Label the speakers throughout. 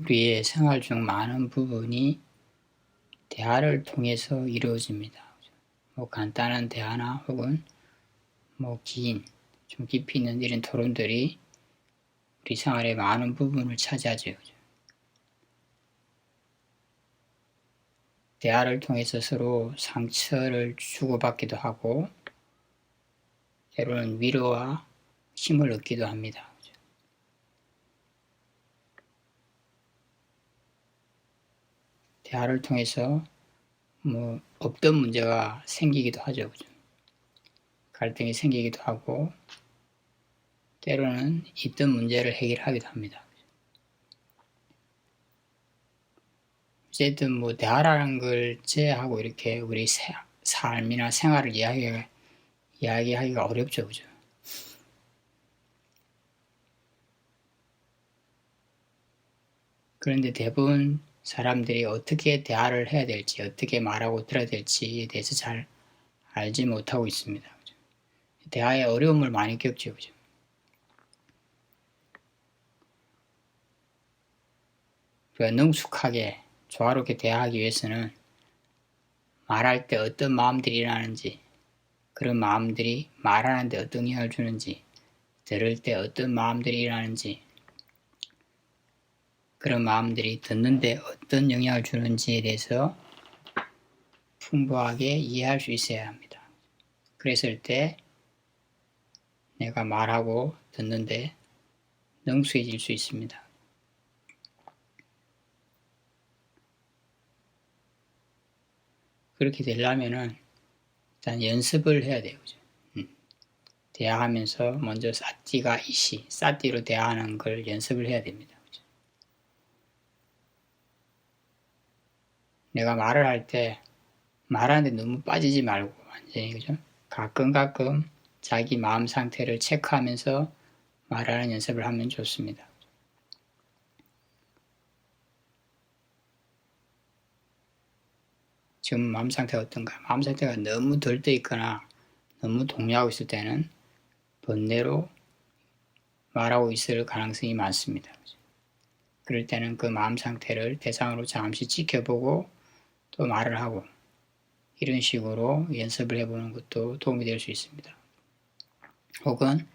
Speaker 1: 우리의 생활 중 많은 부분이 대화를 통해서 이루어집니다. 뭐 간단한 대화나 혹은 뭐 긴, 좀 깊이 있는 이런 토론들이 우리 생활의 많은 부분을 차지하죠. 대화를 통해서 서로 상처를 주고받기도 하고 때로는 위로와 힘을 얻기도 합니다. 대화를 통해서 뭐 없던 문제가 생기기도 하죠. 갈등이 생기기도 하고 때로는 있던 문제를 해결하기도 합니다. 어쨌든 뭐 대화라는 걸 제외하고 이렇게 우리 삶이나 생활을 이야기하기가 어렵죠. 그죠? 그런데 대부분 사람들이 어떻게 대화를 해야 될지, 어떻게 말하고 들어야 될지에 대해서 잘 알지 못하고 있습니다. 그죠? 대화에 어려움을 많이 겪죠. 그죠? 우리가 능숙하게 조화롭게 대화하기 위해서는 말할 때 어떤 마음들이 일어나는지, 그런 마음들이 말하는데 어떤 영향을 주는지, 들을 때 어떤 마음들이 일어나는지, 그런 마음들이 듣는데 어떤 영향을 주는지에 대해서 풍부하게 이해할 수 있어야 합니다. 그랬을 때 내가 말하고 듣는데 능숙해질 수 있습니다. 그렇게 되려면은 일단 연습을 해야 돼요. 대화하면서 먼저 사띠가 이시, 사띠로 대화하는 걸 연습을 해야 됩니다. 내가 말을 할 때 말하는데 너무 빠지지 말고 완전히 그죠? 가끔 자기 마음 상태를 체크하면서 말하는 연습을 하면 좋습니다. 지금 마음 상태가 어떤가? 마음 상태가 너무 들떠 있거나 너무 동요하고 있을 때는 번뇌로 말하고 있을 가능성이 많습니다. 그럴 때는 그 마음 상태를 대상으로 잠시 지켜보고 또 말을 하고 이런 식으로 연습을 해보는 것도 도움이 될 수 있습니다. 혹은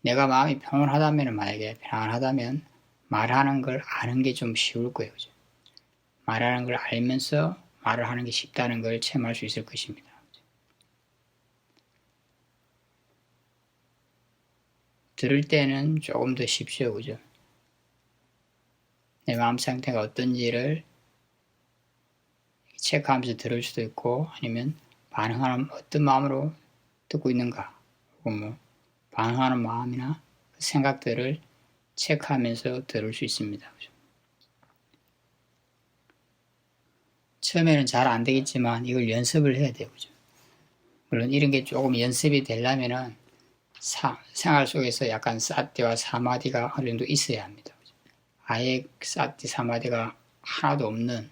Speaker 1: 내가 마음이 평온하다면, 만약에 편안하다면 말하는 걸 아는 게 좀 쉬울 거예요. 그죠? 말하는 걸 알면서 말을 하는 게 쉽다는 걸 체험할 수 있을 것입니다. 들을 때는 조금 더 쉽죠. 그죠? 내 마음 상태가 어떤지를 체크하면서 들을 수도 있고, 아니면 반응하는 어떤 마음으로 듣고 있는가, 혹은 뭐 반응하는 마음이나 생각들을 체크하면서 들을 수 있습니다. 그죠? 처음에는 잘 안 되겠지만 이걸 연습을 해야 돼요. 그죠? 물론 이런 게 조금 연습이 되려면은 생활 속에서 약간 사띠와 사마디가 어느 정도 있어야 합니다. 그죠? 아예 사띠, 사마디가 하나도 없는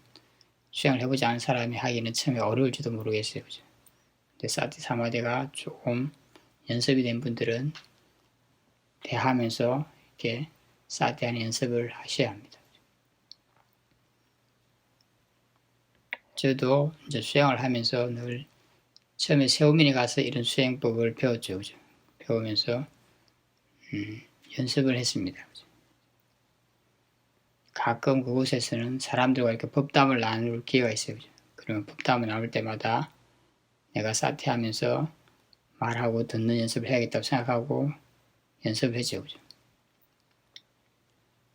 Speaker 1: 수행을 해보지 않은 사람이 하기는 처음에 어려울지도 모르겠어요. 그죠? 근데 사띠, 사마디가 조금 연습이 된 분들은 대하면서 이렇게 사띠하는 연습을 하셔야 합니다. 저도 이제 수행을 하면서 늘 처음에 세우민이 가서 이런 수행법을 배웠죠. 그죠? 배우면서 연습을 했습니다. 그죠? 가끔 그곳에서는 사람들과 이렇게 법담을 나눌 기회가 있어요. 그죠? 그러면 법담을 나눌 때마다 내가 사퇴하면서 말하고 듣는 연습을 해야겠다고 생각하고 연습을 했죠. 그죠?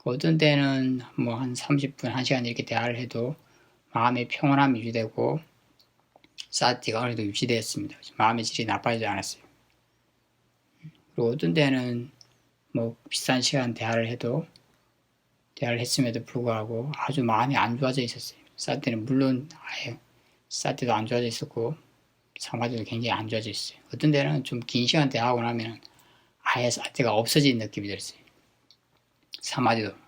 Speaker 1: 어떤 때는 뭐 한 30분, 1시간 이렇게 대화를 해도 마음의 평온함이 유지되고 사티가 어느 정도 유지되었습니다. 마음의 질이 나빠지지 않았어요. 그리고 어떤 때는 뭐 비싼 시간 대화를 했음에도 불구하고 아주 마음이 안 좋아져 있었어요. 사티는 물론 아예 사티도 안 좋아져 있었고 사마디도 굉장히 안 좋아져 있어요. 어떤 때는 좀 긴 시간 대화하고 나면 아예 사티가 없어진 느낌이 들었어요. 사마디도.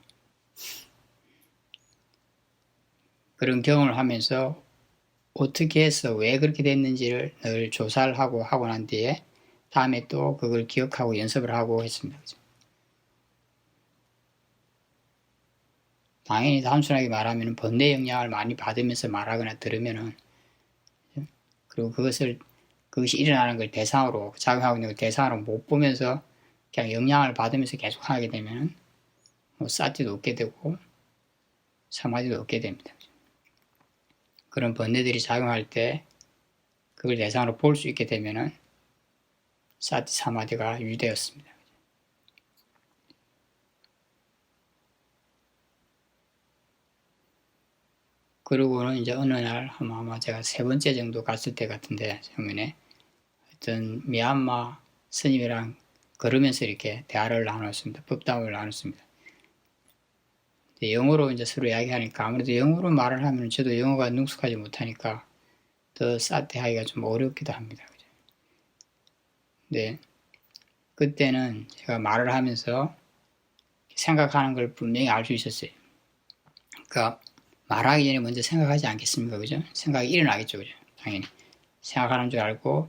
Speaker 1: 그런 경험을 하면서 어떻게 해서 왜 그렇게 됐는지를 늘 조사를 하고 난 뒤에 다음에 또 그걸 기억하고 연습을 하고 했습니다. 당연히 단순하게 말하면 번뇌 영향을 많이 받으면서 말하거나 들으면은, 그리고 그것이 일어나는 걸 대상으로, 작용하고 있는 걸 대상으로 못 보면서 그냥 영향을 받으면서 계속 하게 되면은 뭐 사티도 없게 되고 사마디도 없게 됩니다. 그런 번뇌들이 작용할 때 그걸 대상으로 볼 수 있게 되면은 사티 사마디가 유지되었습니다. 그러고는 이제 어느 날 아마 제가 3번째 정도 갔을 때 같은데, 처음에 어떤 미얀마 스님이랑 걸으면서 이렇게 대화를 나눴습니다. 법담을 나눴습니다. 영어로 이제 서로 이야기하니까 아무래도 영어로 말을 하면 저도 영어가 능숙하지 못하니까 더 사티하기가 좀 어렵기도 합니다. 근데 그때는 제가 말을 하면서 생각하는 걸 분명히 알 수 있었어요. 그러니까 말하기 전에 먼저 생각하지 않겠습니까? 그죠? 생각이 일어나겠죠. 그죠? 당연히. 생각하는 줄 알고,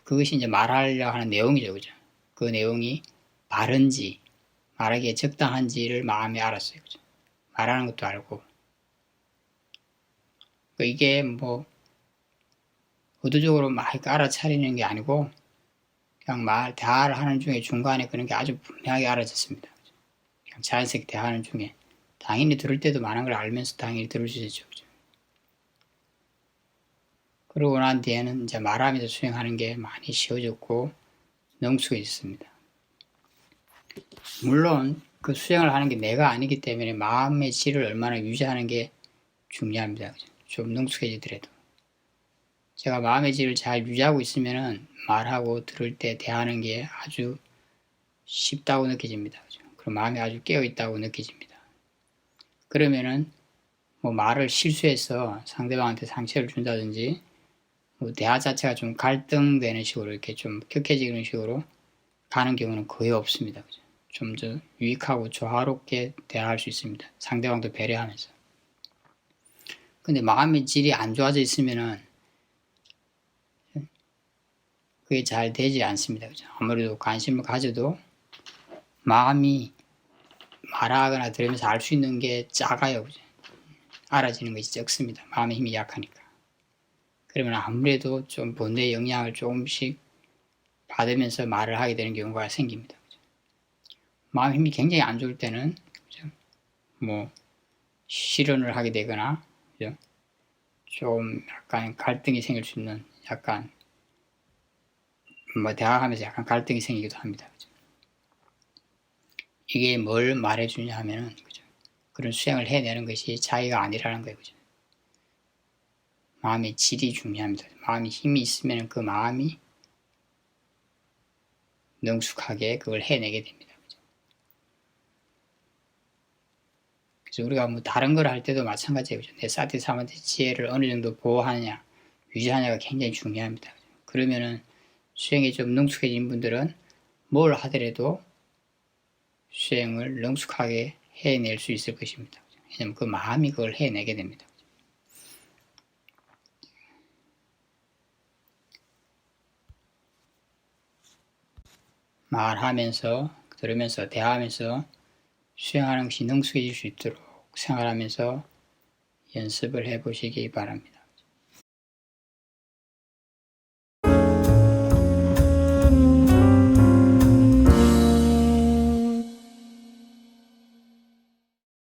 Speaker 1: 그것이 이제 말하려고 하는 내용이죠. 그죠? 그 내용이 바른지, 말하기에 적당한지를 마음에 알았어요. 그죠? 말하는 것도 알고. 이게 뭐, 의도적으로 막 알아차리는 게 아니고, 그냥 대화를 하는 중에 중간에 그런 게 아주 분명하게 알아졌습니다. 그냥 자연스럽게 대화하는 중에. 당연히 들을 때도 많은 걸 알면서 당연히 들을 수 있죠. 그죠? 그러고 난 뒤에는 이제 말하면서 수행하는 게 많이 쉬워졌고 능숙해졌습니다. 물론 그 수행을 하는 게 내가 아니기 때문에 마음의 질을 얼마나 유지하는 게 중요합니다. 그죠? 좀 능숙해지더라도. 제가 마음의 질을 잘 유지하고 있으면은 말하고 들을 때 대하는 게 아주 쉽다고 느껴집니다. 그죠? 그리고 마음이 아주 깨어있다고 느껴집니다. 그러면은 뭐 말을 실수해서 상대방한테 상처를 준다든지 뭐 대화 자체가 좀 갈등되는 식으로 이렇게 좀 격해지는 식으로 가는 경우는 거의 없습니다. 그죠? 좀 더 유익하고 조화롭게 대화할 수 있습니다. 상대방도 배려하면서. 근데 마음의 질이 안 좋아져 있으면은 그게 잘 되지 않습니다. 그죠? 아무래도 관심을 가져도 마음이 말하거나 들으면서 알 수 있는 게 작아요. 그죠? 알아지는 것이 적습니다. 마음의 힘이 약하니까. 그러면 아무래도 좀 번뇌의 영향을 조금씩 받으면서 말을 하게 되는 경우가 생깁니다. 그죠? 마음 힘이 굉장히 안 좋을 때는 그죠? 뭐 실언을 하게 되거나 그죠? 좀 약간 갈등이 생길 수 있는 약간 뭐 대화하면서 약간 갈등이 생기기도 합니다. 그죠? 이게 뭘 말해주냐 하면은 그죠? 그런 수행을 해내는 것이 자기가 아니라는 거예요. 그죠? 마음의 질이 중요합니다. 마음이 힘이 있으면 그 마음이 능숙하게 그걸 해내게 됩니다. 그죠? 그래서 우리가 뭐 다른 걸 할 때도 마찬가지예요. 그죠? 내 사티 사마디 지혜를 어느 정도 보호하느냐, 유지하느냐가 굉장히 중요합니다. 그죠? 그러면은 수행이 좀 능숙해진 분들은 뭘 하더라도 수행을 능숙하게 해낼 수 있을 것입니다. 왜냐하면 그 마음이 그걸 해내게 됩니다. 말하면서 들으면서 대화하면서 수행하는 것이 능숙해질 수 있도록 생활하면서 연습을 해보시기 바랍니다.